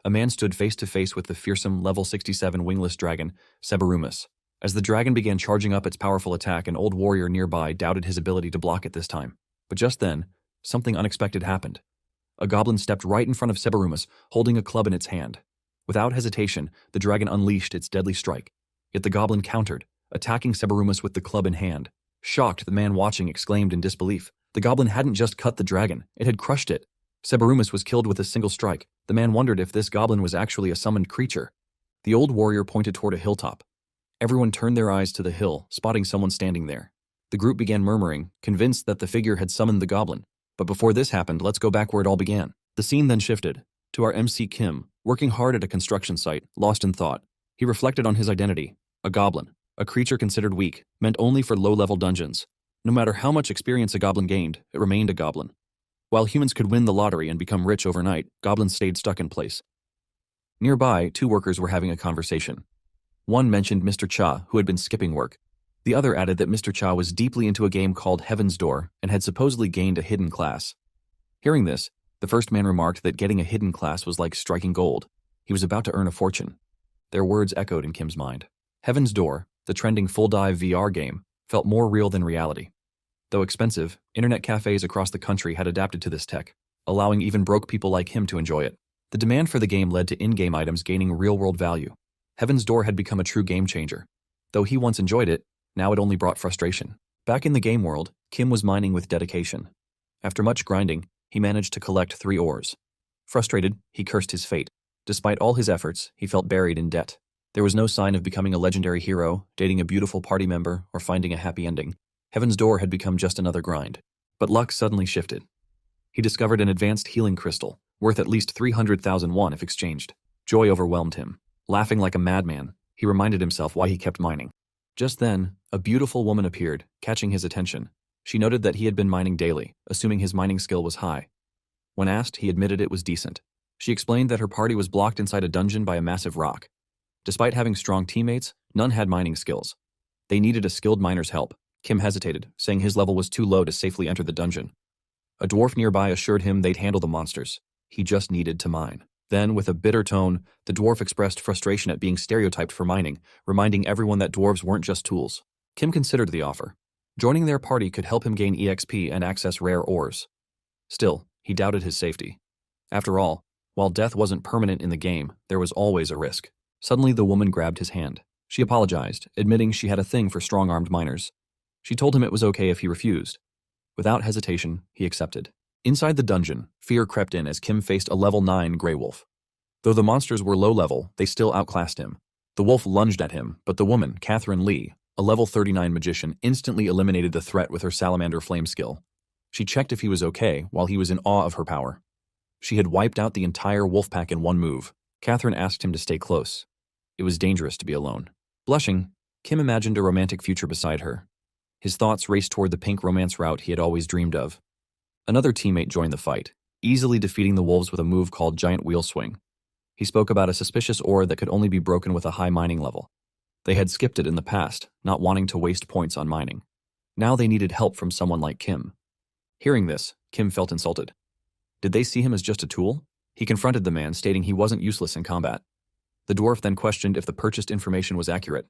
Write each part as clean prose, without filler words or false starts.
a man stood face to face with the fearsome level 67 wingless dragon, Sebarumus. As the dragon began charging up its powerful attack, an old warrior nearby doubted his ability to block it this time. But just then, something unexpected happened. A goblin stepped right in front of Sebarumus, holding a club in its hand. Without hesitation, the dragon unleashed its deadly strike. Yet the goblin countered, attacking Sebarumus with the club in hand. Shocked, the man watching exclaimed in disbelief. The goblin hadn't just cut the dragon, it had crushed it. Sebarumus was killed with a single strike. The man wondered if this goblin was actually a summoned creature. The old warrior pointed toward a hilltop. Everyone turned their eyes to the hill, spotting someone standing there. The group began murmuring, convinced that the figure had summoned the goblin. But before this happened, let's go back where it all began. The scene then shifted to our MC Kim, working hard at a construction site, lost in thought. He reflected on his identity, a goblin, a creature considered weak, meant only for low-level dungeons. No matter how much experience a goblin gained, it remained a goblin. While humans could win the lottery and become rich overnight, goblins stayed stuck in place. Nearby, two workers were having a conversation. One mentioned Mr. Cha, who had been skipping work. The other added that Mr. Cha was deeply into a game called Heaven's Door and had supposedly gained a hidden class. Hearing this, the first man remarked that getting a hidden class was like striking gold. He was about to earn a fortune. Their words echoed in Kim's mind. Heaven's Door, the trending full-dive VR game, felt more real than reality. Though expensive, internet cafes across the country had adapted to this tech, allowing even broke people like him to enjoy it. The demand for the game led to in-game items gaining real-world value. Heaven's Door had become a true game changer. Though he once enjoyed it, now it only brought frustration. Back in the game world, Kim was mining with dedication. After much grinding, he managed to collect 3 ores. Frustrated, he cursed his fate. Despite all his efforts, he felt buried in debt. There was no sign of becoming a legendary hero, dating a beautiful party member, or finding a happy ending. Heaven's Door had become just another grind. But luck suddenly shifted. He discovered an advanced healing crystal, worth at least 300,000 won if exchanged. Joy overwhelmed him. Laughing like a madman, he reminded himself why he kept mining. Just then, a beautiful woman appeared, catching his attention. She noted that he had been mining daily, assuming his mining skill was high. When asked, he admitted it was decent. She explained that her party was blocked inside a dungeon by a massive rock. Despite having strong teammates, none had mining skills. They needed a skilled miner's help. Kim hesitated, saying his level was too low to safely enter the dungeon. A dwarf nearby assured him they'd handle the monsters. He just needed to mine. Then, with a bitter tone, the dwarf expressed frustration at being stereotyped for mining, reminding everyone that dwarves weren't just tools. Kim considered the offer. Joining their party could help him gain EXP and access rare ores. Still, he doubted his safety. After all, while death wasn't permanent in the game, there was always a risk. Suddenly, the woman grabbed his hand. She apologized, admitting she had a thing for strong-armed miners. She told him it was okay if he refused. Without hesitation, he accepted. Inside the dungeon, fear crept in as Kim faced a level 9 Grey Wolf. Though the monsters were low level, they still outclassed him. The wolf lunged at him, but the woman, Catherine Lee, a level 39 magician, instantly eliminated the threat with her salamander flame skill. She checked if he was okay while he was in awe of her power. She had wiped out the entire wolf pack in one move. Catherine asked him to stay close. It was dangerous to be alone. Blushing, Kim imagined a romantic future beside her. His thoughts raced toward the pink romance route he had always dreamed of. Another teammate joined the fight, easily defeating the wolves with a move called Giant Wheel Swing. He spoke about a suspicious ore that could only be broken with a high mining level. They had skipped it in the past, not wanting to waste points on mining. Now they needed help from someone like Kim. Hearing this, Kim felt insulted. Did they see him as just a tool? He confronted the man, stating he wasn't useless in combat. The dwarf then questioned if the purchased information was accurate.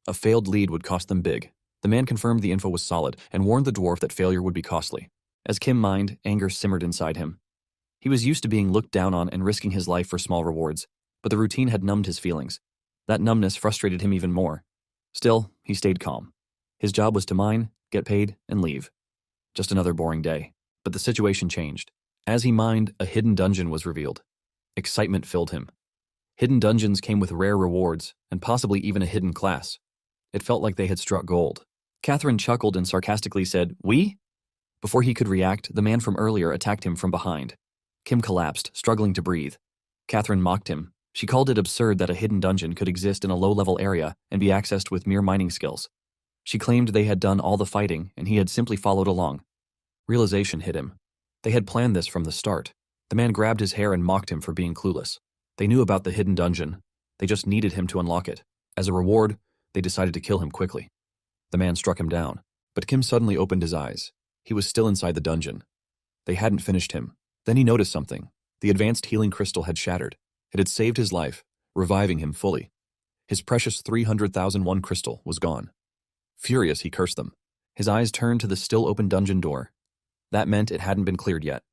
A failed lead would cost them big. The man confirmed the info was solid and warned the dwarf that failure would be costly. As Kim mined, anger simmered inside him. He was used to being looked down on and risking his life for small rewards, but the routine had numbed his feelings. That numbness frustrated him even more. Still, he stayed calm. His job was to mine, get paid, and leave. Just another boring day. But the situation changed. As he mined, a hidden dungeon was revealed. Excitement filled him. Hidden dungeons came with rare rewards, and possibly even a hidden class. It felt like they had struck gold. Catherine chuckled and sarcastically said, "We?" Before he could react, the man from earlier attacked him from behind. Kim collapsed, struggling to breathe. Catherine mocked him. She called it absurd that a hidden dungeon could exist in a low-level area and be accessed with mere mining skills. She claimed they had done all the fighting and he had simply followed along. Realization hit him. They had planned this from the start. The man grabbed his hair and mocked him for being clueless. They knew about the hidden dungeon. They just needed him to unlock it. As a reward, they decided to kill him quickly. The man struck him down, but Kim suddenly opened his eyes. He was still inside the dungeon. They hadn't finished him. Then he noticed something. The advanced healing crystal had shattered. It had saved his life, reviving him fully. His precious 300,001 crystal was gone. Furious, he cursed them. His eyes turned to the still-open dungeon door. That meant it hadn't been cleared yet.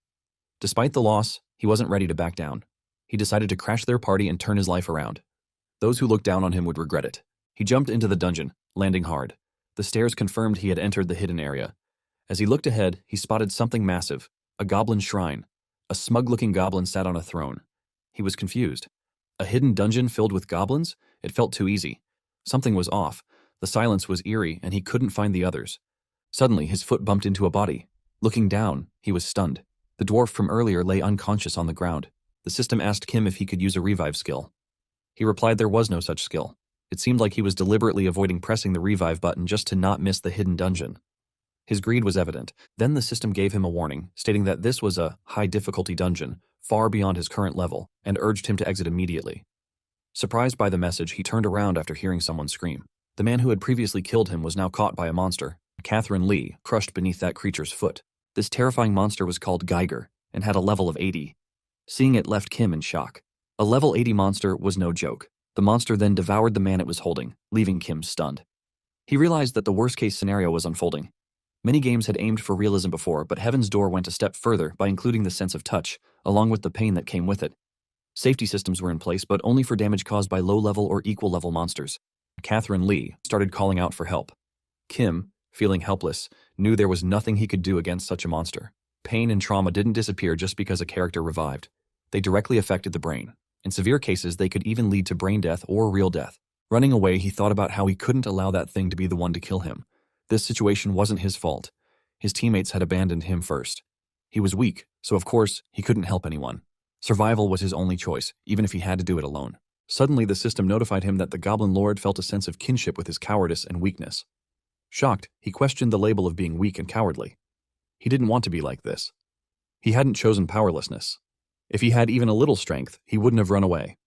Despite the loss, he wasn't ready to back down. He decided to crash their party and turn his life around. Those who looked down on him would regret it. He jumped into the dungeon, landing hard. The stairs confirmed he had entered the hidden area. As he looked ahead, he spotted something massive, a goblin shrine. A smug-looking goblin sat on a throne. He was confused. A hidden dungeon filled with goblins? It felt too easy. Something was off. The silence was eerie, and he couldn't find the others. Suddenly, his foot bumped into a body. Looking down, he was stunned. The dwarf from earlier lay unconscious on the ground. The system asked Kim if he could use a revive skill. He replied there was no such skill. It seemed like he was deliberately avoiding pressing the revive button just to not miss the hidden dungeon. His greed was evident. Then the system gave him a warning, stating that this was a high-difficulty dungeon, far beyond his current level, and urged him to exit immediately. Surprised by the message, he turned around after hearing someone scream. The man who had previously killed him was now caught by a monster, Catherine Lee, crushed beneath that creature's foot. This terrifying monster was called Geiger, and had a level of 80. Seeing it left Kim in shock. A level 80 monster was no joke. The monster then devoured the man it was holding, leaving Kim stunned. He realized that the worst-case scenario was unfolding. Many games had aimed for realism before, but Heaven's Door went a step further by including the sense of touch, along with the pain that came with it. Safety systems were in place, but only for damage caused by low-level or equal-level monsters. Catherine Lee started calling out for help. Kim, feeling helpless, knew there was nothing he could do against such a monster. Pain and trauma didn't disappear just because a character revived. They directly affected the brain. In severe cases, they could even lead to brain death or real death. Running away, he thought about how he couldn't allow that thing to be the one to kill him. This situation wasn't his fault. His teammates had abandoned him first. He was weak, so of course, he couldn't help anyone. Survival was his only choice, even if he had to do it alone. Suddenly, the system notified him that the Goblin Lord felt a sense of kinship with his cowardice and weakness. Shocked, he questioned the label of being weak and cowardly. He didn't want to be like this. He hadn't chosen powerlessness. If he had even a little strength, he wouldn't have run away.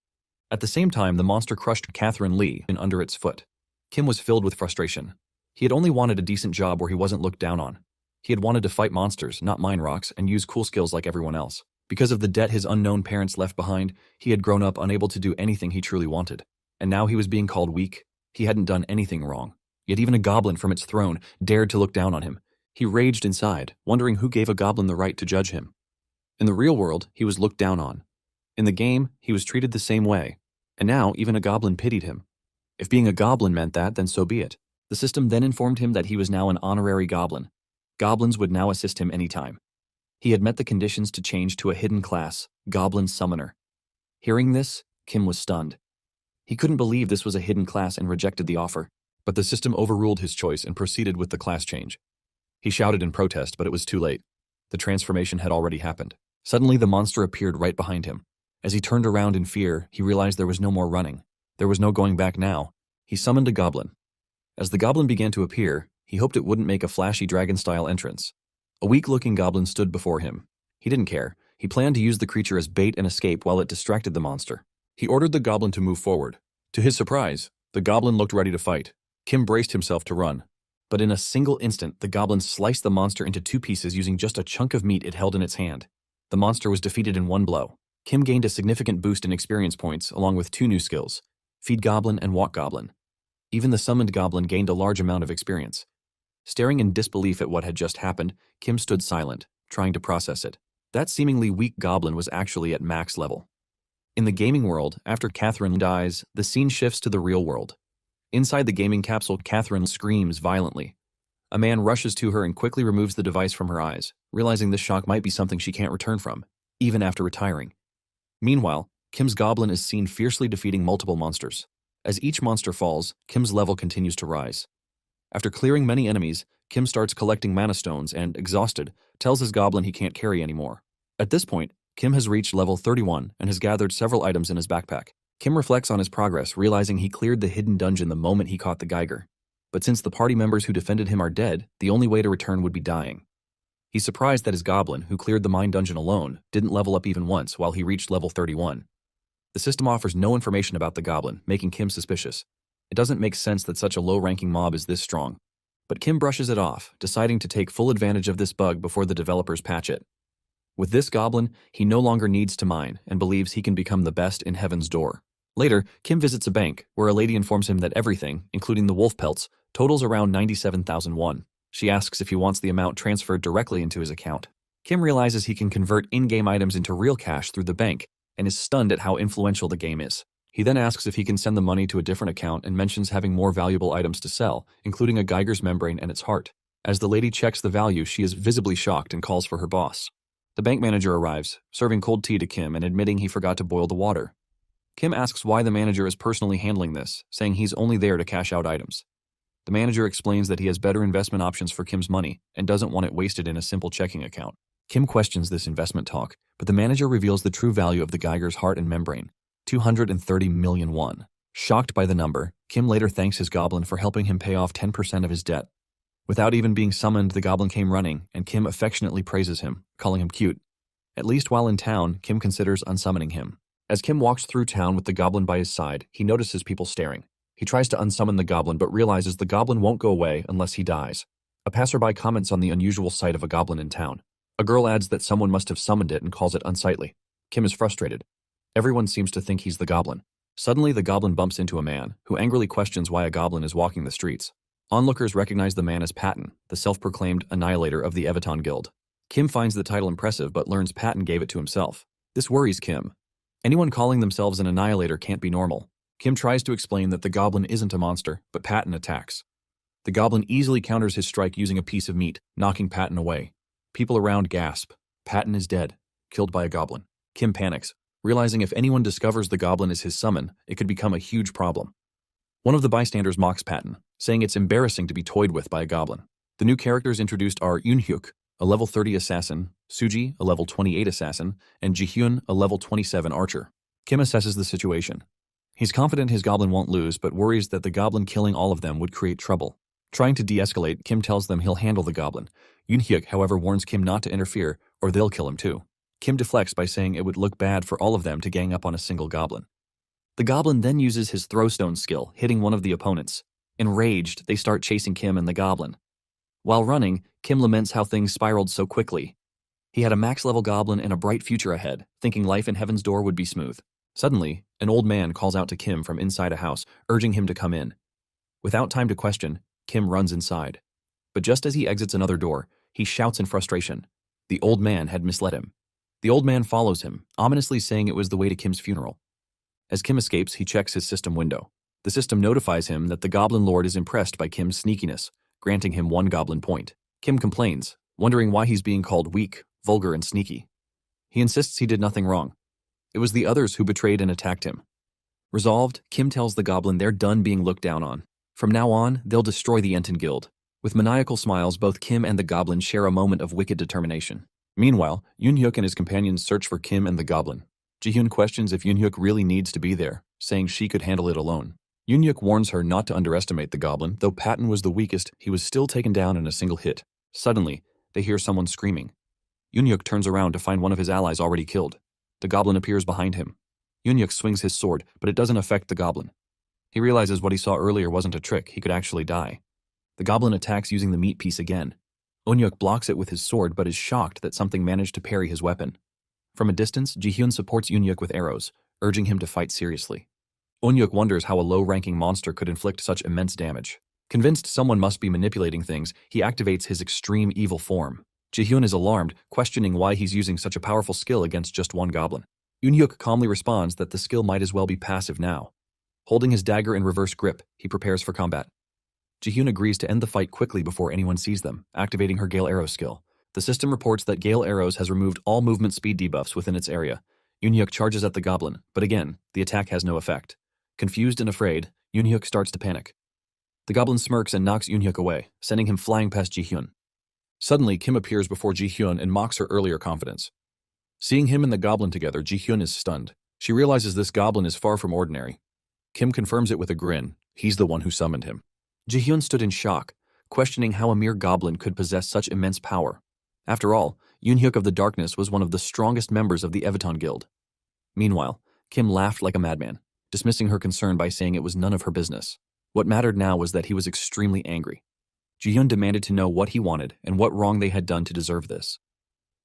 At the same time, the monster crushed Catherine Lee under its foot. Kim was filled with frustration. He had only wanted a decent job where he wasn't looked down on. He had wanted to fight monsters, not mine rocks, and use cool skills like everyone else. Because of the debt his unknown parents left behind, he had grown up unable to do anything he truly wanted. And now he was being called weak. He hadn't done anything wrong. Yet even a goblin from its throne dared to look down on him. He raged inside, wondering who gave a goblin the right to judge him. In the real world, he was looked down on. In the game, he was treated the same way. And now, even a goblin pitied him. If being a goblin meant that, then so be it. The system then informed him that he was now an honorary goblin. Goblins would now assist him anytime. He had met the conditions to change to a hidden class, Goblin Summoner. Hearing this, Kim was stunned. He couldn't believe this was a hidden class and rejected the offer, but the system overruled his choice and proceeded with the class change. He shouted in protest, but it was too late. The transformation had already happened. Suddenly, the monster appeared right behind him. As he turned around in fear, he realized there was no more running. There was no going back now. He summoned a goblin. As the goblin began to appear, he hoped it wouldn't make a flashy dragon-style entrance. A weak-looking goblin stood before him. He didn't care. He planned to use the creature as bait and escape while it distracted the monster. He ordered the goblin to move forward. To his surprise, the goblin looked ready to fight. Kim braced himself to run. But in a single instant, the goblin sliced the monster into two pieces using just a chunk of meat it held in its hand. The monster was defeated in one blow. Kim gained a significant boost in experience points along with two new skills, Feed Goblin and Walk Goblin. Even the summoned goblin gained a large amount of experience. Staring in disbelief at what had just happened, Kim stood silent, trying to process it. That seemingly weak goblin was actually at max level. In the gaming world, after Catherine dies, the scene shifts to the real world. Inside the gaming capsule, Catherine screams violently. A man rushes to her and quickly removes the device from her eyes, realizing this shock might be something she can't return from, even after retiring. Meanwhile, Kim's goblin is seen fiercely defeating multiple monsters. As each monster falls, Kim's level continues to rise. After clearing many enemies, Kim starts collecting mana stones and, exhausted, tells his goblin he can't carry anymore. At this point, Kim has reached level 31 and has gathered several items in his backpack. Kim reflects on his progress, realizing he cleared the hidden dungeon the moment he caught the Geiger. But since the party members who defended him are dead, the only way to return would be dying. He's surprised that his goblin, who cleared the mine dungeon alone, didn't level up even once while he reached level 31. The system offers no information about the goblin, making Kim suspicious. It doesn't make sense that such a low-ranking mob is this strong. But Kim brushes it off, deciding to take full advantage of this bug before the developers patch it. With this goblin, he no longer needs to mine and believes he can become the best in Heaven's Door. Later, Kim visits a bank where a lady informs him that everything, including the wolf pelts, totals around 97,000 won. She asks if he wants the amount transferred directly into his account. Kim realizes he can convert in-game items into real cash through the bank and is stunned at how influential the game is. He then asks if he can send the money to a different account and mentions having more valuable items to sell, including a Geiger's membrane and its heart. As the lady checks the value, she is visibly shocked and calls for her boss. The bank manager arrives, serving cold tea to Kim and admitting he forgot to boil the water. Kim asks why the manager is personally handling this, saying he's only there to cash out items. The manager explains that he has better investment options for Kim's money and doesn't want it wasted in a simple checking account. Kim questions this investment talk, but the manager reveals the true value of the Geiger's heart and membrane, 230 million won. Shocked by the number, Kim later thanks his goblin for helping him pay off 10% of his debt. Without even being summoned, the goblin came running, and Kim affectionately praises him, calling him cute. At least while in town, Kim considers unsummoning him. As Kim walks through town with the goblin by his side, he notices people staring. He tries to unsummon the goblin but realizes the goblin won't go away unless he dies. A passerby comments on the unusual sight of a goblin in town. A girl adds that someone must have summoned it and calls it unsightly. Kim is frustrated. Everyone seems to think he's the goblin. Suddenly, the goblin bumps into a man, who angrily questions why a goblin is walking the streets. Onlookers recognize the man as Patton, the self-proclaimed annihilator of the EveryOne guild. Kim finds the title impressive but learns Patton gave it to himself. This worries Kim. Anyone calling themselves an annihilator can't be normal. Kim tries to explain that the goblin isn't a monster, but Patton attacks. The goblin easily counters his strike using a piece of meat, knocking Patton away. People around gasp. Patton is dead, killed by a goblin. Kim panics, realizing if anyone discovers the goblin is his summon, it could become a huge problem. One of the bystanders mocks Patton, saying it's embarrassing to be toyed with by a goblin. The new characters introduced are Yoonhyuk, a level 30 assassin, Suji, a level 28 assassin, and Jihyun, a level 27 archer. Kim assesses the situation. He's confident his goblin won't lose, but worries that the goblin killing all of them would create trouble. Trying to de-escalate, Kim tells them he'll handle the goblin. Yoonhyuk, however, warns Kim not to interfere, or they'll kill him too. Kim deflects by saying it would look bad for all of them to gang up on a single goblin. The goblin then uses his throwstone skill, hitting one of the opponents. Enraged, they start chasing Kim and the goblin. While running, Kim laments how things spiraled so quickly. He had a max-level goblin and a bright future ahead, thinking life in Heaven's Door would be smooth. Suddenly, an old man calls out to Kim from inside a house, urging him to come in. Without time to question, Kim runs inside. But just as he exits another door, he shouts in frustration. The old man had misled him. The old man follows him, ominously saying it was the way to Kim's funeral. As Kim escapes, he checks his system window. The system notifies him that the Goblin Lord is impressed by Kim's sneakiness, granting him 1 goblin point. Kim complains, wondering why he's being called weak, vulgar, and sneaky. He insists he did nothing wrong. It was the others who betrayed and attacked him. Resolved, Kim tells the goblin they're done being looked down on. From now on, they'll destroy the Enten Guild. With maniacal smiles, both Kim and the goblin share a moment of wicked determination. Meanwhile, Yoonhyuk and his companions search for Kim and the goblin. Jihyun questions if Yoonhyuk really needs to be there, saying she could handle it alone. Yoonhyuk warns her not to underestimate the goblin. Though Patton was the weakest, he was still taken down in a single hit. Suddenly, they hear someone screaming. Yoonhyuk turns around to find one of his allies already killed. The goblin appears behind him. Yoonhyuk swings his sword, but it doesn't affect the goblin. He realizes what he saw earlier wasn't a trick, he could actually die. The goblin attacks using the meat piece again. Yoonhyuk blocks it with his sword but is shocked that something managed to parry his weapon. From a distance, Jihyun supports Yoonhyuk with arrows, urging him to fight seriously. Yoonhyuk wonders how a low-ranking monster could inflict such immense damage. Convinced someone must be manipulating things, he activates his extreme evil form. Jihyun is alarmed, questioning why he's using such a powerful skill against just 1 goblin. Yoonhyuk calmly responds that the skill might as well be passive now. Holding his dagger in reverse grip, he prepares for combat. Jihyun agrees to end the fight quickly before anyone sees them, activating her Gale Arrow skill. The system reports that Gale Arrows has removed all movement speed debuffs within its area. Yoonhyuk charges at the goblin, but again, the attack has no effect. Confused and afraid, Yoonhyuk starts to panic. The goblin smirks and knocks Yoonhyuk away, sending him flying past Jihyun. Suddenly, Kim appears before Jihyun and mocks her earlier confidence. Seeing him and the goblin together, Jihyun is stunned. She realizes this goblin is far from ordinary. Kim confirms it with a grin. He's the one who summoned him. Jihyun stood in shock, questioning how a mere goblin could possess such immense power. After all, Yoonhyuk of the Darkness was one of the strongest members of the EveryOne guild. Meanwhile, Kim laughed like a madman, dismissing her concern by saying it was none of her business. What mattered now was that he was extremely angry. Jihyun demanded to know what he wanted and what wrong they had done to deserve this.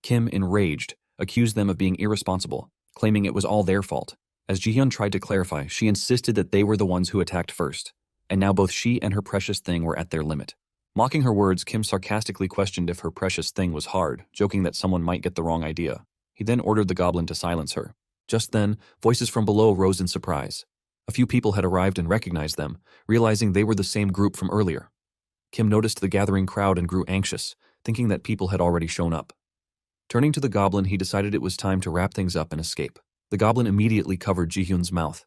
Kim, enraged, accused them of being irresponsible, claiming it was all their fault. As Jihyun tried to clarify, she insisted that they were the ones who attacked first, and now both she and her precious thing were at their limit. Mocking her words, Kim sarcastically questioned if her precious thing was hard, joking that someone might get the wrong idea. He then ordered the goblin to silence her. Just then, voices from below rose in surprise. A few people had arrived and recognized them, realizing they were the same group from earlier. Kim noticed the gathering crowd and grew anxious, thinking that people had already shown up. Turning to the goblin, he decided it was time to wrap things up and escape. The goblin immediately covered Jihyun's mouth.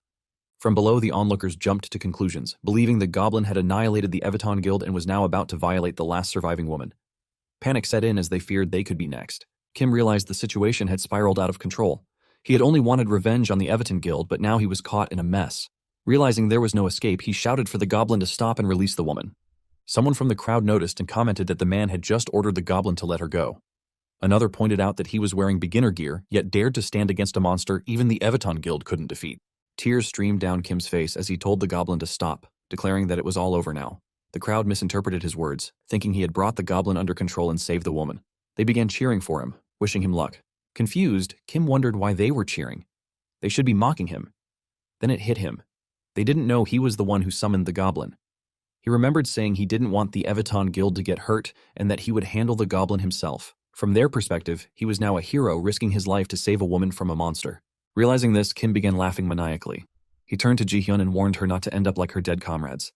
From below, the onlookers jumped to conclusions, believing the goblin had annihilated the EveryOne guild and was now about to violate the last surviving woman. Panic set in as they feared they could be next. Kim realized the situation had spiraled out of control. He had only wanted revenge on the EveryOne guild, but now he was caught in a mess. Realizing there was no escape, he shouted for the goblin to stop and release the woman. Someone from the crowd noticed and commented that the man had just ordered the goblin to let her go. Another pointed out that he was wearing beginner gear, yet dared to stand against a monster even the EveryOne guild couldn't defeat. Tears streamed down Kim's face as he told the goblin to stop, declaring that it was all over now. The crowd misinterpreted his words, thinking he had brought the goblin under control and saved the woman. They began cheering for him, wishing him luck. Confused, Kim wondered why they were cheering. They should be mocking him. Then it hit him. They didn't know he was the one who summoned the goblin. He remembered saying he didn't want the EveryOne guild to get hurt and that he would handle the goblin himself. From their perspective, he was now a hero risking his life to save a woman from a monster. Realizing this, Kim began laughing maniacally. He turned to Jihyun and warned her not to end up like her dead comrades.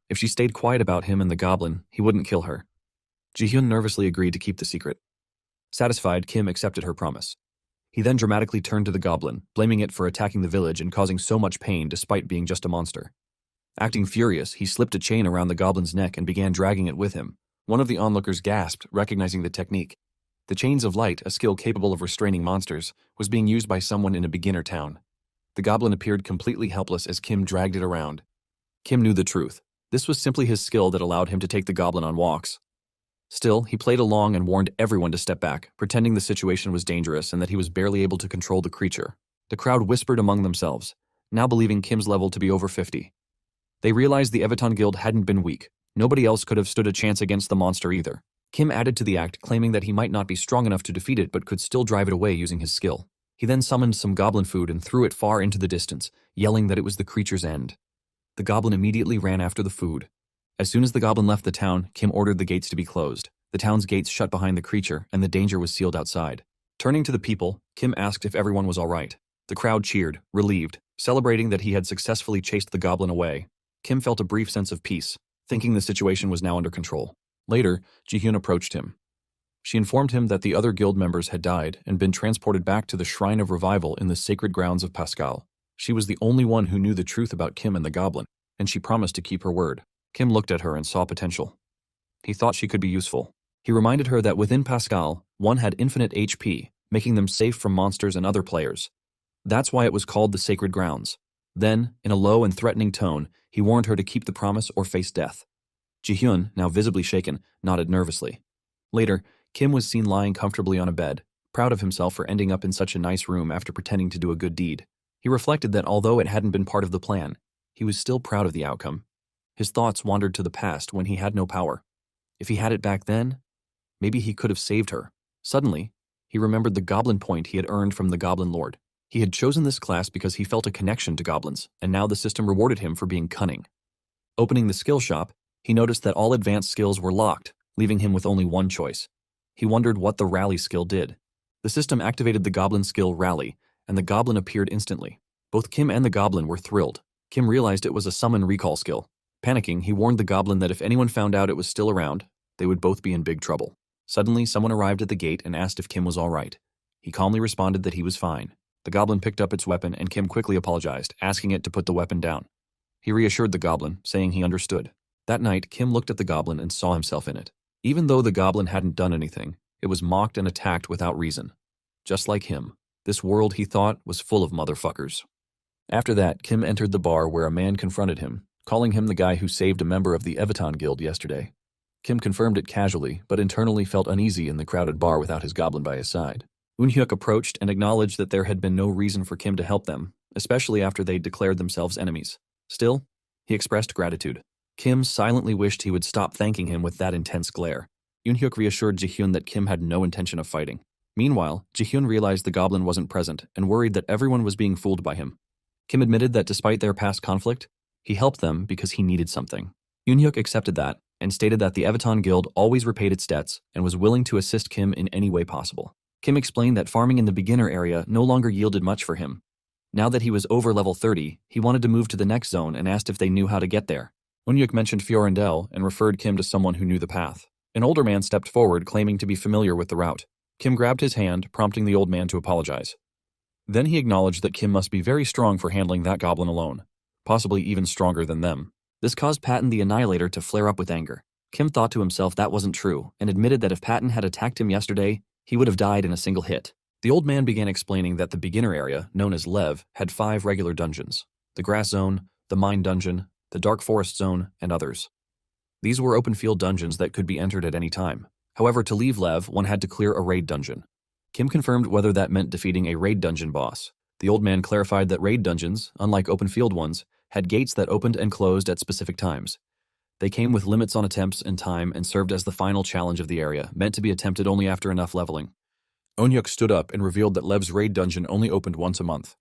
If she stayed quiet about him and the goblin, he wouldn't kill her. Jihyun nervously agreed to keep the secret. Satisfied, Kim accepted her promise. He then dramatically turned to the goblin, blaming it for attacking the village and causing so much pain despite being just a monster. Acting furious, he slipped a chain around the goblin's neck and began dragging it with him. One of the onlookers gasped, recognizing the technique. The chains of light, a skill capable of restraining monsters, was being used by someone in a beginner town. The goblin appeared completely helpless as Kim dragged it around. Kim knew the truth. This was simply his skill that allowed him to take the goblin on walks. Still, he played along and warned everyone to step back, pretending the situation was dangerous and that he was barely able to control the creature. The crowd whispered among themselves, now believing Kim's level to be over 50. They realized the EveryOne guild hadn't been weak. Nobody else could have stood a chance against the monster either. Kim added to the act, claiming that he might not be strong enough to defeat it but could still drive it away using his skill. He then summoned some goblin food and threw it far into the distance, yelling that it was the creature's end. The goblin immediately ran after the food. As soon as the goblin left the town, Kim ordered the gates to be closed. The town's gates shut behind the creature, and the danger was sealed outside. Turning to the people, Kim asked if everyone was all right. The crowd cheered, relieved, celebrating that he had successfully chased the goblin away. Kim felt a brief sense of peace, thinking the situation was now under control. Later, Jihyun approached him. She informed him that the other guild members had died and been transported back to the Shrine of Revival in the sacred grounds of Pascal. She was the only one who knew the truth about Kim and the goblin, and she promised to keep her word. Kim looked at her and saw potential. He thought she could be useful. He reminded her that within Pascal, one had infinite HP, making them safe from monsters and other players. That's why it was called the Sacred Grounds. Then, in a low and threatening tone, he warned her to keep the promise or face death. Jihyun, now visibly shaken, nodded nervously. Later, Kim was seen lying comfortably on a bed, proud of himself for ending up in such a nice room after pretending to do a good deed. He reflected that although it hadn't been part of the plan, he was still proud of the outcome. His thoughts wandered to the past when he had no power. If he had it back then, maybe he could have saved her. Suddenly, he remembered the goblin point he had earned from the Goblin Lord. He had chosen this class because he felt a connection to goblins, and now the system rewarded him for being cunning. Opening the skill shop, he noticed that all advanced skills were locked, leaving him with only one choice. He wondered what the Rally skill did. The system activated the goblin skill Rally, and the goblin appeared instantly. Both Kim and the goblin were thrilled. Kim realized it was a summon recall skill. Panicking, he warned the goblin that if anyone found out it was still around, they would both be in big trouble. Suddenly, someone arrived at the gate and asked if Kim was all right. He calmly responded that he was fine. The goblin picked up its weapon and Kim quickly apologized, asking it to put the weapon down. He reassured the goblin, saying he understood. That night, Kim looked at the goblin and saw himself in it. Even though the goblin hadn't done anything, it was mocked and attacked without reason. Just like him, this world, he thought, was full of motherfuckers. After that, Kim entered the bar where a man confronted him, calling him the guy who saved a member of the EveryOne guild yesterday. Kim confirmed it casually, but internally felt uneasy in the crowded bar without his goblin by his side. Eunhyuk approached and acknowledged that there had been no reason for Kim to help them, especially after they'd declared themselves enemies. Still, he expressed gratitude. Kim silently wished he would stop thanking him with that intense glare. Eunhyuk reassured Jihyun that Kim had no intention of fighting. Meanwhile, Jihyun realized the goblin wasn't present and worried that everyone was being fooled by him. Kim admitted that despite their past conflict, he helped them because he needed something. Yoonhyuk accepted that and stated that the EveryOne Guild always repaid its debts and was willing to assist Kim in any way possible. Kim explained that farming in the beginner area no longer yielded much for him. Now that he was over level 30, he wanted to move to the next zone and asked if they knew how to get there. Yoonhyuk mentioned Fiorendel and referred Kim to someone who knew the path. An older man stepped forward, claiming to be familiar with the route. Kim grabbed his hand, prompting the old man to apologize. Then he acknowledged that Kim must be very strong for handling that goblin alone, possibly even stronger than them. This caused Patton the Annihilator to flare up with anger. Kim thought to himself that wasn't true and admitted that if Patton had attacked him yesterday, he would have died in a single hit. The old man began explaining that the beginner area, known as Lev, had 5 regular dungeons: the Grass Zone, the Mine Dungeon, the Dark Forest Zone, and others. These were open field dungeons that could be entered at any time. However, to leave Lev, one had to clear a raid dungeon. Kim confirmed whether that meant defeating a raid dungeon boss. The old man clarified that raid dungeons, unlike open field ones, had gates that opened and closed at specific times. They came with limits on attempts and time and served as the final challenge of the area, meant to be attempted only after enough leveling. Yoonhyuk stood up and revealed that Lev's raid dungeon only opened once a month.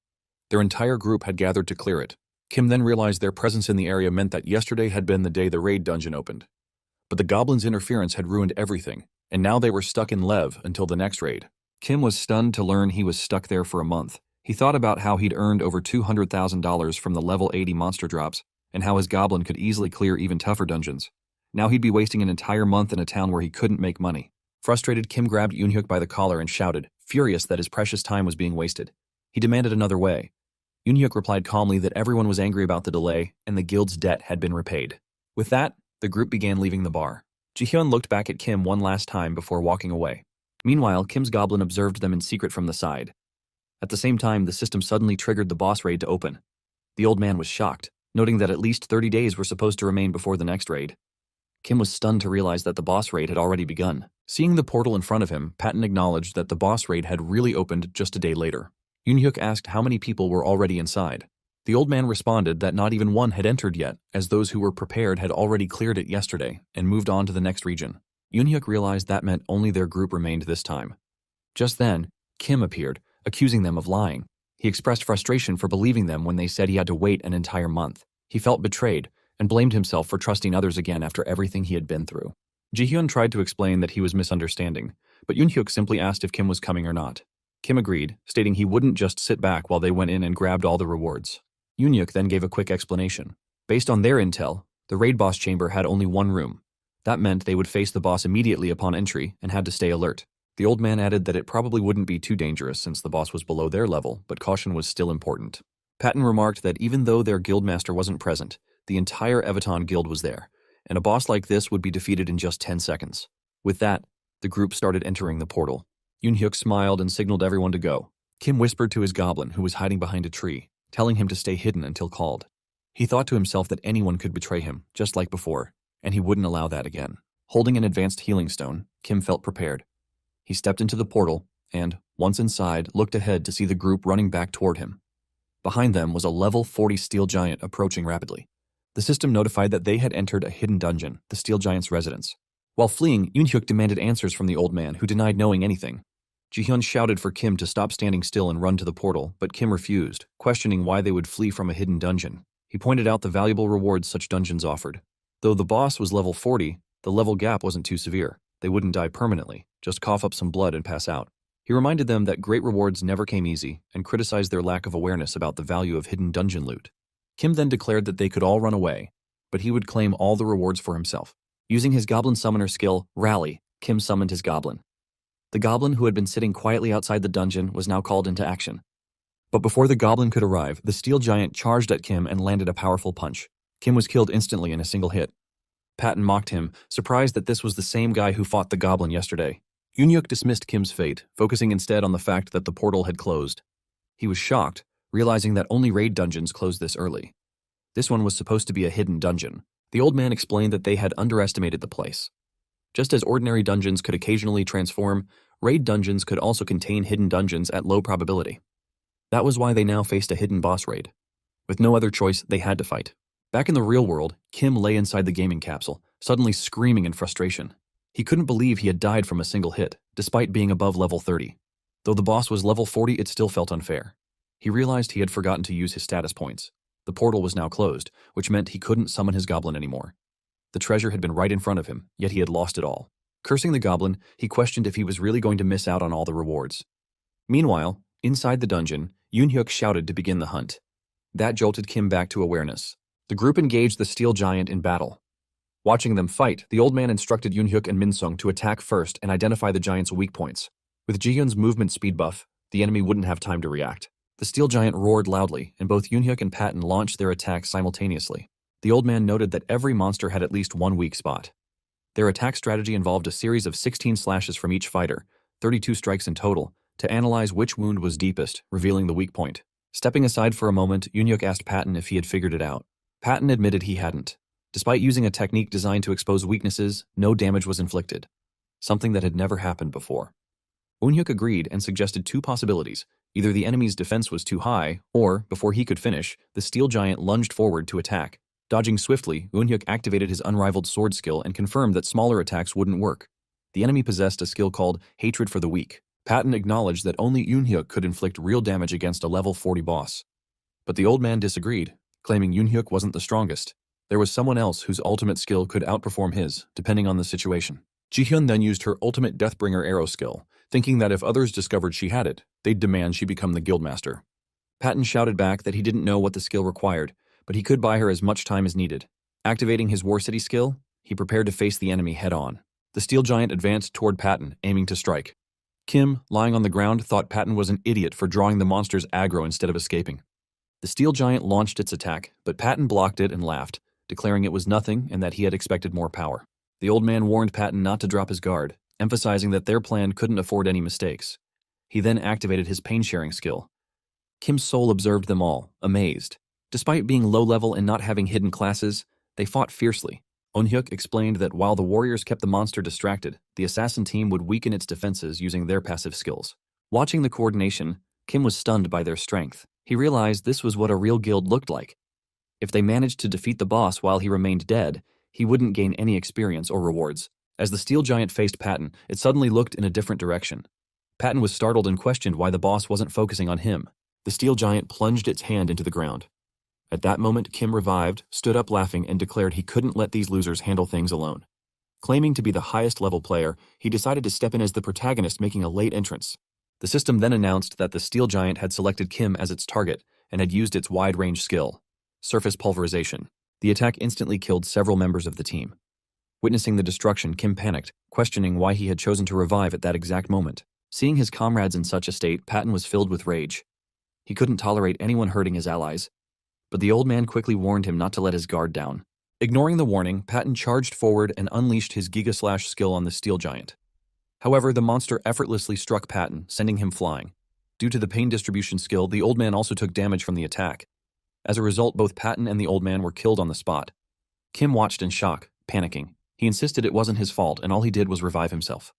Their entire group had gathered to clear it. Kim then realized their presence in the area meant that yesterday had been the day the raid dungeon opened. But the goblins' interference had ruined everything, and now they were stuck in Lev until the next raid. Kim was stunned to learn he was stuck there for a month. He thought about how he'd earned over $200,000 from the level 80 monster drops, and how his goblin could easily clear even tougher dungeons. Now he'd be wasting an entire month in a town where he couldn't make money. Frustrated, Kim grabbed Yoonhyuk by the collar and shouted, furious that his precious time was being wasted. He demanded another way. Yoonhyuk replied calmly that everyone was angry about the delay and the guild's debt had been repaid. With that, the group began leaving the bar. Jihyun looked back at Kim one last time before walking away. Meanwhile, Kim's goblin observed them in secret from the side. At the same time, the system suddenly triggered the boss raid to open. The old man was shocked, noting that at least 30 days were supposed to remain before the next raid. Kim was stunned to realize that the boss raid had already begun. Seeing the portal in front of him, Patton acknowledged that the boss raid had really opened just a day later. Yoonhyuk asked how many people were already inside. The old man responded that not even one had entered yet, as those who were prepared had already cleared it yesterday and moved on to the next region. Yoonhyuk realized that meant only their group remained this time. Just then, Kim appeared, accusing them of lying. He expressed frustration for believing them when they said he had to wait an entire month. He felt betrayed and blamed himself for trusting others again after everything he had been through. Jihyun tried to explain that he was misunderstanding, but Yoonhyuk simply asked if Kim was coming or not. Kim agreed, stating he wouldn't just sit back while they went in and grabbed all the rewards. Yoonhyuk then gave a quick explanation. Based on their intel, the raid boss chamber had only one room. That meant they would face the boss immediately upon entry and had to stay alert. The old man added that it probably wouldn't be too dangerous since the boss was below their level, but caution was still important. Patton remarked that even though their guildmaster wasn't present, the entire EveryOne guild was there, and a boss like this would be defeated in just 10 seconds. With that, the group started entering the portal. Yoonhyuk smiled and signaled everyone to go. Kim whispered to his goblin, who was hiding behind a tree, telling him to stay hidden until called. He thought to himself that anyone could betray him, just like before, and he wouldn't allow that again. Holding an advanced healing stone, Kim felt prepared. He stepped into the portal and, once inside, looked ahead to see the group running back toward him. Behind them was a level 40 steel giant approaching rapidly. The system notified that they had entered a hidden dungeon, the steel giant's residence. While fleeing, Yoonhyuk demanded answers from the old man, who denied knowing anything. Jihyun shouted for Kim to stop standing still and run to the portal, but Kim refused, questioning why they would flee from a hidden dungeon. He pointed out the valuable rewards such dungeons offered. Though the boss was level 40, the level gap wasn't too severe. They wouldn't die permanently, just cough up some blood and pass out. He reminded them that great rewards never came easy and criticized their lack of awareness about the value of hidden dungeon loot. Kim then declared that they could all run away, but he would claim all the rewards for himself. Using his goblin summoner skill, Rally, Kim summoned his goblin. The goblin, who had been sitting quietly outside the dungeon, was now called into action. But before the goblin could arrive, the steel giant charged at Kim and landed a powerful punch. Kim was killed instantly in a single hit. Patton mocked him, surprised that this was the same guy who fought the goblin yesterday. Yoonhyuk dismissed Kim's fate, focusing instead on the fact that the portal had closed. He was shocked, realizing that only raid dungeons closed this early. This one was supposed to be a hidden dungeon. The old man explained that they had underestimated the place. Just as ordinary dungeons could occasionally transform, raid dungeons could also contain hidden dungeons at low probability. That was why they now faced a hidden boss raid. With no other choice, they had to fight. Back in the real world, Kim lay inside the gaming capsule, suddenly screaming in frustration. He couldn't believe he had died from a single hit, despite being above level 30. Though the boss was level 40, it still felt unfair. He realized he had forgotten to use his status points. The portal was now closed, which meant he couldn't summon his goblin anymore. The treasure had been right in front of him, yet he had lost it all. Cursing the goblin, he questioned if he was really going to miss out on all the rewards. Meanwhile, inside the dungeon, Yoonhyuk shouted to begin the hunt. That jolted Kim back to awareness. The group engaged the steel giant in battle. Watching them fight, the old man instructed Yoonhyuk and Minsung to attack first and identify the giant's weak points. With Jihyun's movement speed buff, the enemy wouldn't have time to react. The steel giant roared loudly, and both Yoonhyuk and Patton launched their attacks simultaneously. The old man noted that every monster had at least one weak spot. Their attack strategy involved a series of 16 slashes from each fighter, 32 strikes in total, to analyze which wound was deepest, revealing the weak point. Stepping aside for a moment, Yoonhyuk asked Patton if he had figured it out. Patton admitted he hadn't. Despite using a technique designed to expose weaknesses, no damage was inflicted, something that had never happened before. Yoonhyuk agreed and suggested two possibilities. Either the enemy's defense was too high, or, before he could finish, the steel giant lunged forward to attack. Dodging swiftly, Yoonhyuk activated his unrivaled sword skill and confirmed that smaller attacks wouldn't work. The enemy possessed a skill called Hatred for the Weak. Patton acknowledged that only Yoonhyuk could inflict real damage against a level 40 boss. But the old man disagreed, claiming Yoonhyuk wasn't the strongest. There was someone else whose ultimate skill could outperform his, depending on the situation. Jihyun then used her ultimate Deathbringer arrow skill, thinking that if others discovered she had it, they'd demand she become the guildmaster. Patton shouted back that he didn't know what the skill required, but he could buy her as much time as needed. Activating his War City skill, he prepared to face the enemy head-on. The steel giant advanced toward Patton, aiming to strike. Kim, lying on the ground, thought Patton was an idiot for drawing the monster's aggro instead of escaping. The steel giant launched its attack, but Patton blocked it and laughed, declaring it was nothing and that he had expected more power. The old man warned Patton not to drop his guard, emphasizing that their plan couldn't afford any mistakes. He then activated his pain-sharing skill. Kim's soul observed them all, amazed. Despite being low-level and not having hidden classes, they fought fiercely. Yoonhyuk explained that while the warriors kept the monster distracted, the assassin team would weaken its defenses using their passive skills. Watching the coordination, Kim was stunned by their strength. He realized this was what a real guild looked like. If they managed to defeat the boss while he remained dead, he wouldn't gain any experience or rewards. As the steel giant faced Patton, it suddenly looked in a different direction. Patton was startled and questioned why the boss wasn't focusing on him. The steel giant plunged its hand into the ground. At that moment, Kim revived, stood up laughing, and declared he couldn't let these losers handle things alone. Claiming to be the highest level player, he decided to step in as the protagonist, making a late entrance. The system then announced that the steel giant had selected Kim as its target and had used its wide-range skill, Surface Pulverization. The attack instantly killed several members of the team. Witnessing the destruction, Kim panicked, questioning why he had chosen to revive at that exact moment. Seeing his comrades in such a state, Patton was filled with rage. He couldn't tolerate anyone hurting his allies, but the old man quickly warned him not to let his guard down. Ignoring the warning, Patton charged forward and unleashed his Giga Slash skill on the steel giant. However, the monster effortlessly struck Patton, sending him flying. Due to the pain distribution skill, the old man also took damage from the attack. As a result, both Patton and the old man were killed on the spot. Kim watched in shock, panicking. He insisted it wasn't his fault, and all he did was revive himself.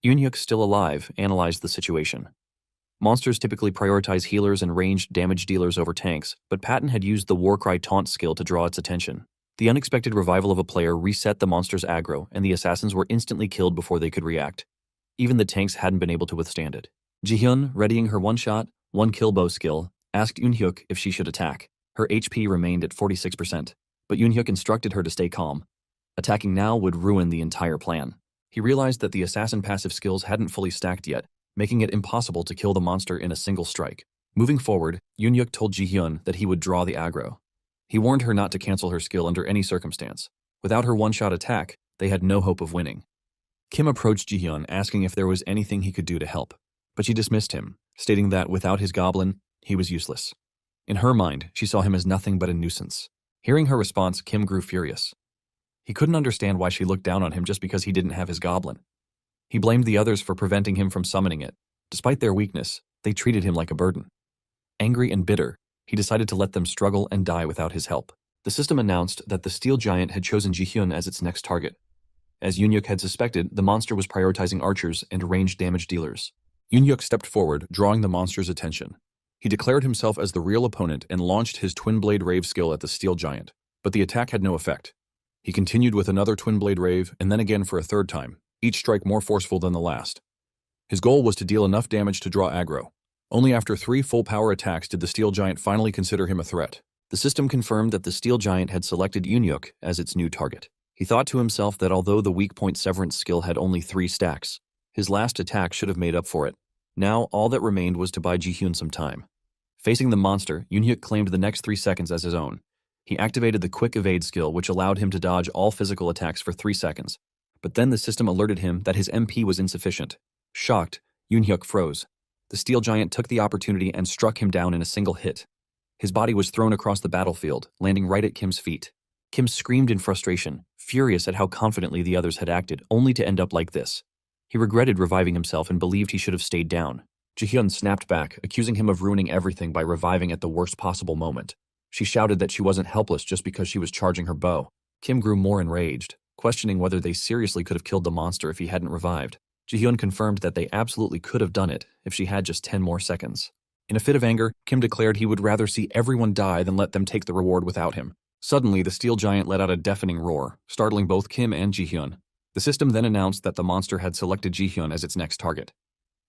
Yoonhyuk, still alive, analyzed the situation. Monsters typically prioritize healers and ranged damage dealers over tanks, but Patton had used the Warcry taunt skill to draw its attention. The unexpected revival of a player reset the monster's aggro, and the assassins were instantly killed before they could react. Even the tanks hadn't been able to withstand it. Jihyun, readying her one-shot, one-kill bow skill, asked Yoonhyuk if she should attack. Her HP remained at 46%, but Yoonhyuk instructed her to stay calm. Attacking now would ruin the entire plan. He realized that the assassin passive skills hadn't fully stacked yet, making it impossible to kill the monster in a single strike. Moving forward, Yoonhyuk told Jihyun that he would draw the aggro. He warned her not to cancel her skill under any circumstance. Without her one-shot attack, they had no hope of winning. Kim approached Jihyun, asking if there was anything he could do to help, but she dismissed him, stating that without his goblin, he was useless. In her mind, she saw him as nothing but a nuisance. Hearing her response, Kim grew furious. He couldn't understand why she looked down on him just because he didn't have his goblin. He blamed the others for preventing him from summoning it. Despite their weakness, they treated him like a burden. Angry and bitter, he decided to let them struggle and die without his help. The system announced that the steel giant had chosen Jihyun as its next target. As Yoonhyuk had suspected, the monster was prioritizing archers and ranged damage dealers. Yoonhyuk stepped forward, drawing the monster's attention. He declared himself as the real opponent and launched his Twin Blade Rave skill at the steel giant, but the attack had no effect. He continued with another Twin Blade Rave and then again for a third time, each strike more forceful than the last. His goal was to deal enough damage to draw aggro. Only after 3 full-power attacks did the Steel Giant finally consider him a threat. The system confirmed that the Steel Giant had selected Yunyuk as its new target. He thought to himself that although the weak point Severance skill had only 3 stacks, his last attack should have made up for it. Now, all that remained was to buy Jihyun some time. Facing the monster, Yunyuk claimed the next 3 seconds as his own. He activated the Quick Evade skill, which allowed him to dodge all physical attacks for 3 seconds. But then the system alerted him that his MP was insufficient. Shocked, Yunyuk froze. The Steel Giant took the opportunity and struck him down in a single hit. His body was thrown across the battlefield, landing right at Kim's feet. Kim screamed in frustration, furious at how confidently the others had acted, only to end up like this. He regretted reviving himself and believed he should have stayed down. Jihyun snapped back, accusing him of ruining everything by reviving at the worst possible moment. She shouted that she wasn't helpless just because she was charging her bow. Kim grew more enraged, questioning whether they seriously could have killed the monster if he hadn't revived. Jihyun confirmed that they absolutely could have done it if she had just 10 more seconds. In a fit of anger, Kim declared he would rather see everyone die than let them take the reward without him. Suddenly, the Steel Giant let out a deafening roar, startling both Kim and Jihyun. The system then announced that the monster had selected Jihyun as its next target.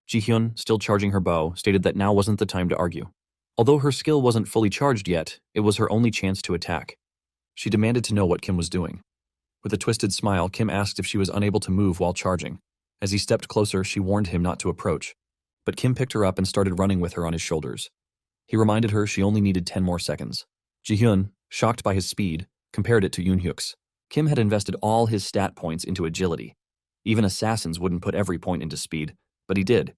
Jihyun, still charging her bow, stated that now wasn't the time to argue. Although her skill wasn't fully charged yet, it was her only chance to attack. She demanded to know what Kim was doing. With a twisted smile, Kim asked if she was unable to move while charging. As he stepped closer, she warned him not to approach. But Kim picked her up and started running with her on his shoulders. He reminded her she only needed 10 more seconds. Jihyun, shocked by his speed, compared it to Yunhyuk's. Kim had invested all his stat points into agility. Even assassins wouldn't put every point into speed, but he did.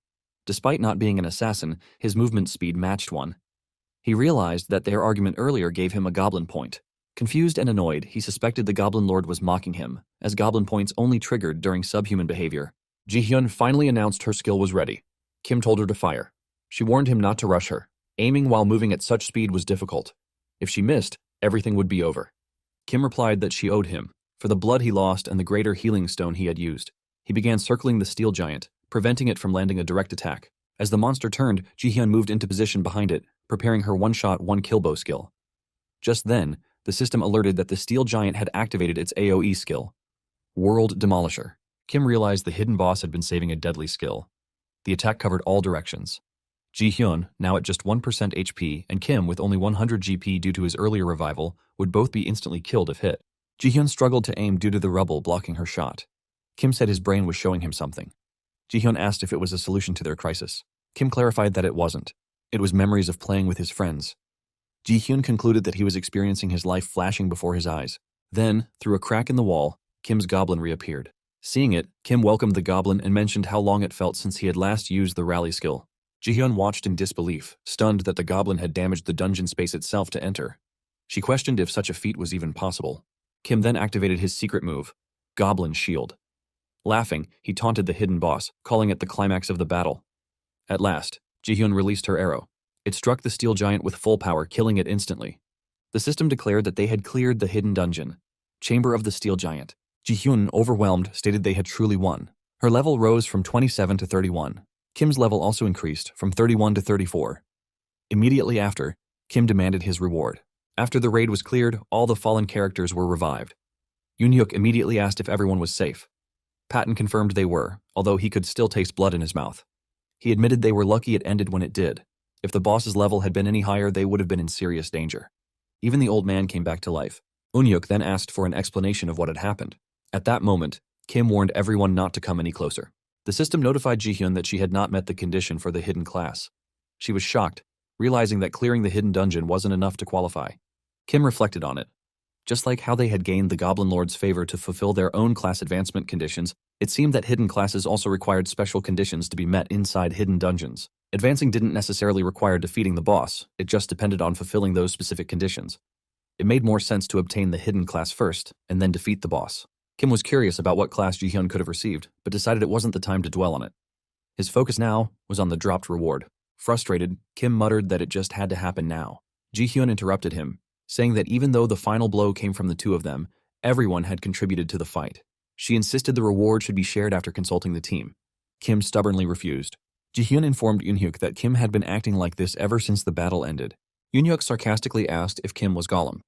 Despite not being an assassin, his movement speed matched one. He realized that their argument earlier gave him a goblin point. Confused and annoyed, he suspected the Goblin Lord was mocking him, as goblin points only triggered during subhuman behavior. Jihyun finally announced her skill was ready. Kim told her to fire. She warned him not to rush her. Aiming while moving at such speed was difficult. If she missed, everything would be over. Kim replied that she owed him, for the blood he lost and the greater healing stone he had used. He began circling the Steel Giant, preventing it from landing a direct attack. As the monster turned, Jihyun moved into position behind it, preparing her one-shot, one-kill-bow skill. Just then, the system alerted that the Steel Giant had activated its AoE skill, World Demolisher. Kim realized the hidden boss had been saving a deadly skill. The attack covered all directions. Jihyun, now at just 1% HP, and Kim with only 100 GP due to his earlier revival, would both be instantly killed if hit. Jihyun struggled to aim due to the rubble blocking her shot. Kim said his brain was showing him something. Jihyun asked if it was a solution to their crisis. Kim clarified that it wasn't. It was memories of playing with his friends. Jihyun concluded that he was experiencing his life flashing before his eyes. Then, through a crack in the wall, Kim's goblin reappeared. Seeing it, Kim welcomed the goblin and mentioned how long it felt since he had last used the rally skill. Jihyun watched in disbelief, stunned that the goblin had damaged the dungeon space itself to enter. She questioned if such a feat was even possible. Kim then activated his secret move, Goblin Shield. Laughing, he taunted the hidden boss, calling it the climax of the battle. At last, Jihyun released her arrow. It struck the Steel Giant with full power, killing it instantly. The system declared that they had cleared the hidden dungeon, Chamber of the Steel Giant. Jihyun, overwhelmed, stated they had truly won. Her level rose from 27 to 31. Kim's level also increased from 31 to 34. Immediately after, Kim demanded his reward. After the raid was cleared, all the fallen characters were revived. Yunyuk immediately asked if everyone was safe. Patton confirmed they were, although he could still taste blood in his mouth. He admitted they were lucky it ended when it did. If the boss's level had been any higher, they would have been in serious danger. Even the old man came back to life. Yunyuk then asked for an explanation of what had happened. At that moment, Kim warned everyone not to come any closer. The system notified Jihyun that she had not met the condition for the hidden class. She was shocked, realizing that clearing the hidden dungeon wasn't enough to qualify. Kim reflected on it. Just like how they had gained the Goblin Lord's favor to fulfill their own class advancement conditions, it seemed that hidden classes also required special conditions to be met inside hidden dungeons. Advancing didn't necessarily require defeating the boss, it just depended on fulfilling those specific conditions. It made more sense to obtain the hidden class first, and then defeat the boss. Kim was curious about what class Jihyun could have received, but decided it wasn't the time to dwell on it. His focus now was on the dropped reward. Frustrated, Kim muttered that it just had to happen now. Jihyun interrupted him, saying that even though the final blow came from the two of them, everyone had contributed to the fight. She insisted the reward should be shared after consulting the team. Kim stubbornly refused. Jihyun informed Yunyuk that Kim had been acting like this ever since the battle ended. Yunyuk sarcastically asked if Kim was Gollum.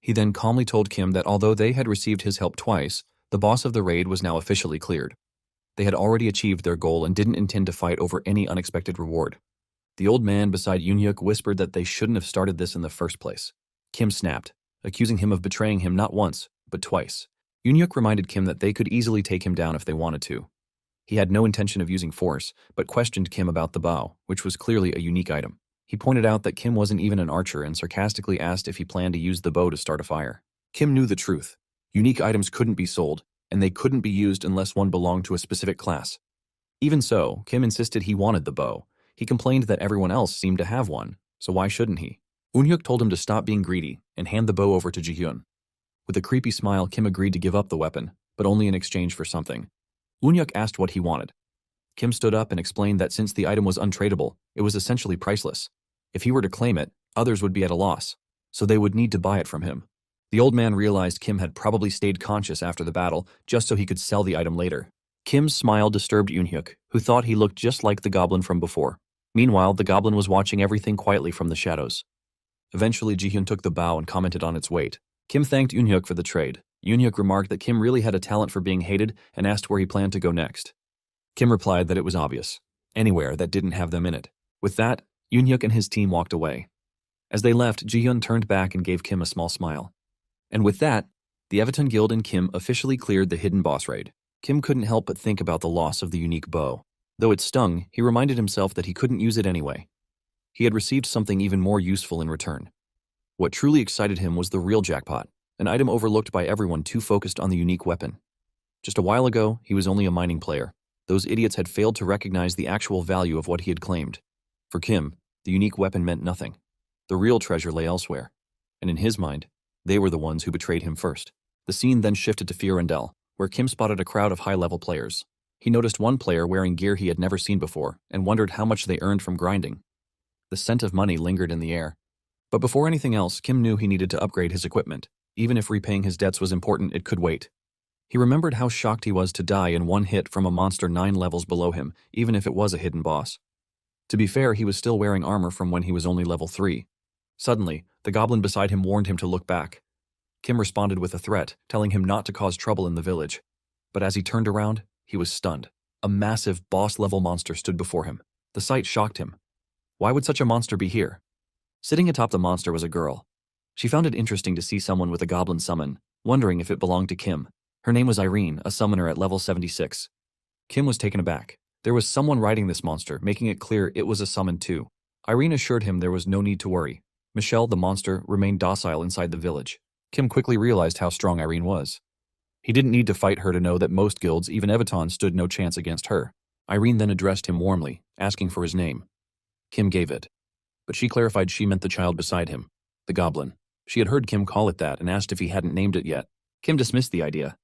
He then calmly told Kim that although they had received his help twice, the boss of the raid was now officially cleared. They had already achieved their goal and didn't intend to fight over any unexpected reward. The old man beside Yoonhyuk whispered that they shouldn't have started this in the first place. Kim snapped, accusing him of betraying him not once, but twice. Yoonhyuk reminded Kim that they could easily take him down if they wanted to. He had no intention of using force, but questioned Kim about the bow, which was clearly a unique item. He pointed out that Kim wasn't even an archer and sarcastically asked if he planned to use the bow to start a fire. Kim knew the truth. Unique items couldn't be sold, and they couldn't be used unless one belonged to a specific class. Even so, Kim insisted he wanted the bow. He complained that everyone else seemed to have one, so why shouldn't he? Eunhyuk told him to stop being greedy and hand the bow over to Jihyun. With a creepy smile, Kim agreed to give up the weapon, but only in exchange for something. Eunhyuk asked what he wanted. Kim stood up and explained that since the item was untradeable, it was essentially priceless. If he were to claim it, others would be at a loss, so they would need to buy it from him. The old man realized Kim had probably stayed conscious after the battle, just so he could sell the item later. Kim's smile disturbed Eunhyuk, who thought he looked just like the goblin from before. Meanwhile, the goblin was watching everything quietly from the shadows. Eventually, Jihyun took the bow and commented on its weight. Kim thanked Eunhyuk for the trade. Eunhyuk remarked that Kim really had a talent for being hated and asked where he planned to go next. Kim replied that it was obvious. Anywhere that didn't have them in it. With that, Eunhyuk and his team walked away. As they left, Jihyun turned back and gave Kim a small smile. And with that, the EveryOne Guild and Kim officially cleared the hidden boss raid. Kim couldn't help but think about the loss of the unique bow. Though it stung, he reminded himself that he couldn't use it anyway. He had received something even more useful in return. What truly excited him was the real jackpot, an item overlooked by everyone too focused on the unique weapon. Just a while ago, he was only a mining player. Those idiots had failed to recognize the actual value of what he had claimed. For Kim, the unique weapon meant nothing. The real treasure lay elsewhere. And in his mind, they were the ones who betrayed him first. The scene then shifted to Fierendel, where Kim spotted a crowd of high-level players. He noticed one player wearing gear he had never seen before and wondered how much they earned from grinding. The scent of money lingered in the air. But before anything else, Kim knew he needed to upgrade his equipment. Even if repaying his debts was important, it could wait. He remembered how shocked he was to die in one hit from a monster 9 levels below him, even if it was a hidden boss. To be fair, he was still wearing armor from when he was only level 3. Suddenly, the goblin beside him warned him to look back. Kim responded with a threat, telling him not to cause trouble in the village. But as he turned around, he was stunned. A massive boss-level monster stood before him. The sight shocked him. Why would such a monster be here? Sitting atop the monster was a girl. She found it interesting to see someone with a goblin summon, wondering if it belonged to Kim. Her name was Irene, a summoner at level 76. Kim was taken aback. There was someone riding this monster, making it clear it was a summon too. Irene assured him there was no need to worry. Michelle, the monster, remained docile inside the village. Kim quickly realized how strong Irene was. He didn't need to fight her to know that most guilds, even EveryOne, stood no chance against her. Irene then addressed him warmly, asking for his name. Kim gave it. But she clarified she meant the child beside him, the goblin. She had heard Kim call it that and asked if he hadn't named it yet. Kim dismissed the idea.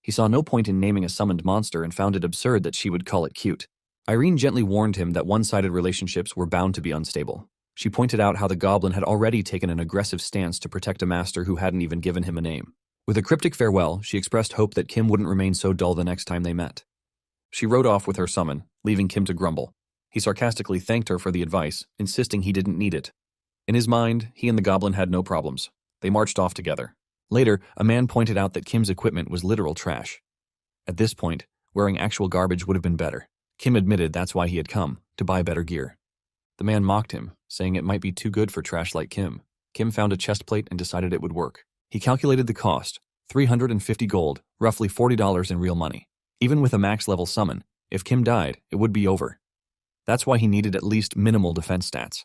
He saw no point in naming a summoned monster and found it absurd that she would call it cute. Irene gently warned him that one-sided relationships were bound to be unstable. She pointed out how the goblin had already taken an aggressive stance to protect a master who hadn't even given him a name. With a cryptic farewell, she expressed hope that Kim wouldn't remain so dull the next time they met. She rode off with her summon, leaving Kim to grumble. He sarcastically thanked her for the advice, insisting he didn't need it. In his mind, he and the goblin had no problems. They marched off together. Later, a man pointed out that Kim's equipment was literal trash. At this point, wearing actual garbage would have been better. Kim admitted that's why he had come, to buy better gear. The man mocked him, saying it might be too good for trash like Kim. Kim found a chest plate and decided it would work. He calculated the cost, 350 gold, roughly $40 in real money. Even with a max-level summon, if Kim died, it would be over. That's why he needed at least minimal defense stats.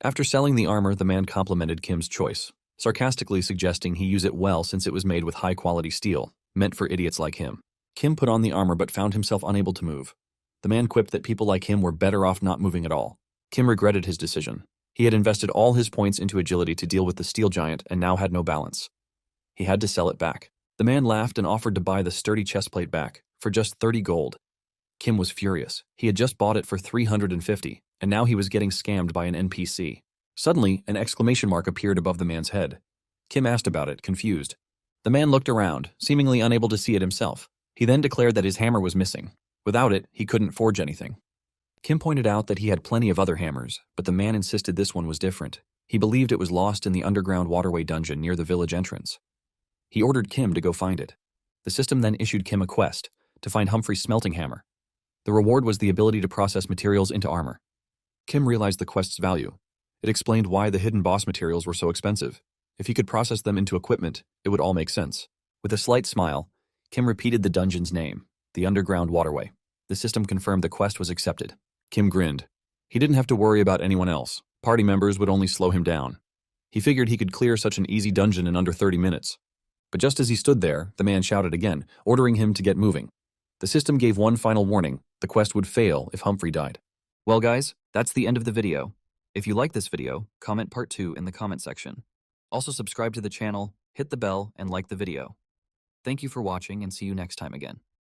After selling the armor, the man complimented Kim's choice, sarcastically suggesting he use it well since it was made with high-quality steel, meant for idiots like him. Kim put on the armor but found himself unable to move. The man quipped that people like him were better off not moving at all. Kim regretted his decision. He had invested all his points into agility to deal with the steel giant and now had no balance. He had to sell it back. The man laughed and offered to buy the sturdy chestplate back, for just 30 gold. Kim was furious. He had just bought it for 350, and now he was getting scammed by an NPC. Suddenly, an exclamation mark appeared above the man's head. Kim asked about it, confused. The man looked around, seemingly unable to see it himself. He then declared that his hammer was missing. Without it, he couldn't forge anything. Kim pointed out that he had plenty of other hammers, but the man insisted this one was different. He believed it was lost in the underground waterway dungeon near the village entrance. He ordered Kim to go find it. The system then issued Kim a quest, to find Humphrey's smelting hammer. The reward was the ability to process materials into armor. Kim realized the quest's value. It explained why the hidden boss materials were so expensive. If he could process them into equipment, it would all make sense. With a slight smile, Kim repeated the dungeon's name, the underground waterway. The system confirmed the quest was accepted. Kim grinned. He didn't have to worry about anyone else. Party members would only slow him down. He figured he could clear such an easy dungeon in under 30 minutes. But just as he stood there, the man shouted again, ordering him to get moving. The system gave one final warning: the quest would fail if Humphrey died. Well guys, that's the end of the video. If you like this video, comment part 2 in the comment section. Also subscribe to the channel, hit the bell, and like the video. Thank you for watching and see you next time again.